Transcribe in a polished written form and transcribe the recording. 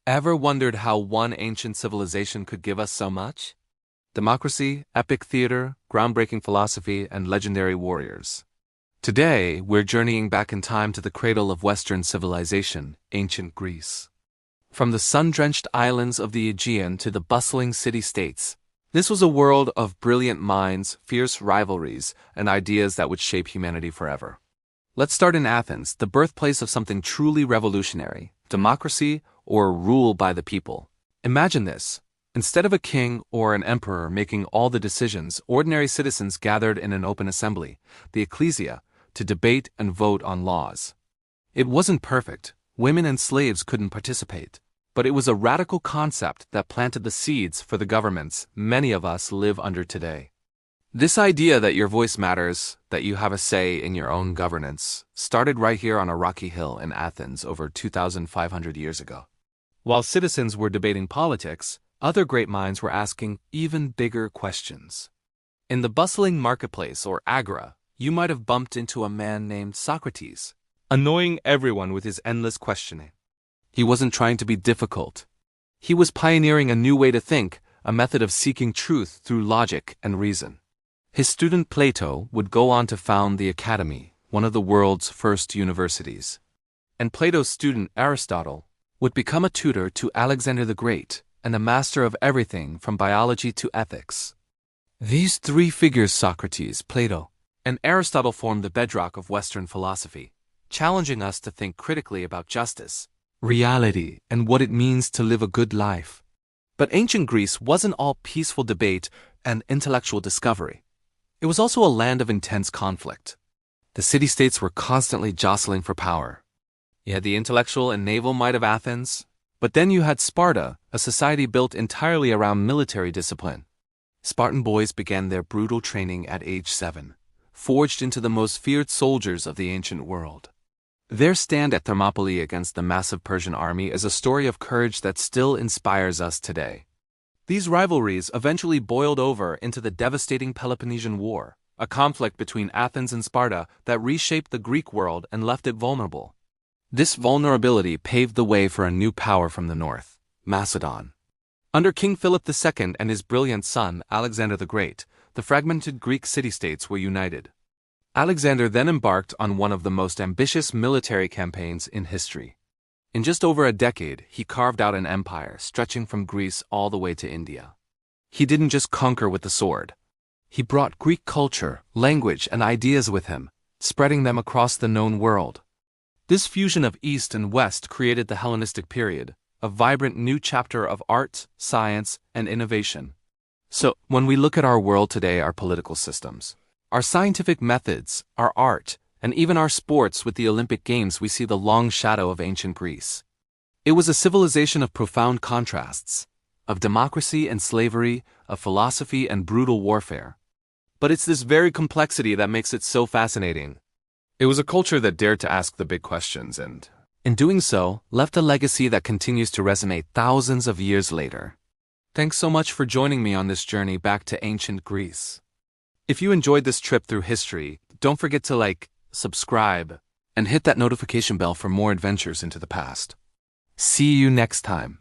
Ever wondered how one ancient civilization could give us so much? Democracy, epic theater, groundbreaking philosophy, and legendary warriors. Today, we're journeying back in time to the cradle of Western civilization, ancient Greece. From the sun-drenched islands of the Aegean to the bustling city-states, this was a world of brilliant minds, fierce rivalries, and ideas that would shape humanity forever. Let's start in Athens, the birthplace of something truly revolutionary: democracy, or rule by the people. Imagine this. Instead of a king or an emperor making all the decisions, ordinary citizens gathered in an open assembly, the ecclesia, to debate and vote on laws. It wasn't perfect. Women and slaves couldn't participate. But it was a radical concept that planted the seeds for the governments many of us live under today. This idea that your voice matters, that you have a say in your own governance, started right here on a rocky hill in Athens over 2,500 years ago. While citizens were debating politics, other great minds were asking even bigger questions. In the bustling marketplace or agora, you might have bumped into a man named Socrates, annoying everyone with his endless questioning. He wasn't trying to be difficult. He was pioneering a new way to think, a method of seeking truth through logic and reason. His student Plato would go on to found the Academy, one of the world's first universities. And Plato's student Aristotle would become a tutor to Alexander the Great and a master of everything from biology to ethics. These three figures, Socrates, Plato, and Aristotle, formed the bedrock of Western philosophy, challenging us to think critically about justice, reality, and what it means to live a good life. But ancient Greece wasn't all peaceful debate and intellectual discovery. It was also a land of intense conflict. The city-states were constantly jostling for power. You had the intellectual and naval might of Athens, but then you had Sparta, a society built entirely around military discipline. Spartan boys began their brutal training at age 7, forged into the most feared soldiers of the ancient world. Their stand at Thermopylae against the massive Persian army is a story of courage that still inspires us today. These rivalries eventually boiled over into the devastating Peloponnesian War, a conflict between Athens and Sparta that reshaped the Greek world and left it vulnerable. This vulnerability paved the way for a new power from the north, Macedon. Under King Philip II and his brilliant son, Alexander the Great, the fragmented Greek city-states were united. Alexander then embarked on one of the most ambitious military campaigns in history. In just over a decade, he carved out an empire stretching from Greece all the way to India. He didn't just conquer with the sword. He brought Greek culture, language, and ideas with him, spreading them across the known world. This fusion of East and West created the Hellenistic period, a vibrant new chapter of art, science, and innovation. So, when we look at our world today, our political systems, our scientific methods, our art, and even our sports with the Olympic Games, we see the long shadow of ancient Greece. It was a civilization of profound contrasts, of democracy and slavery, of philosophy and brutal warfare. But it's this very complexity that makes it so fascinating. It was a culture that dared to ask the big questions and, in doing so, left a legacy that continues to resonate thousands of years later. Thanks so much for joining me on this journey back to ancient Greece. If you enjoyed this trip through history, don't forget to like, subscribe, and hit that notification bell for more adventures into the past. See you next time.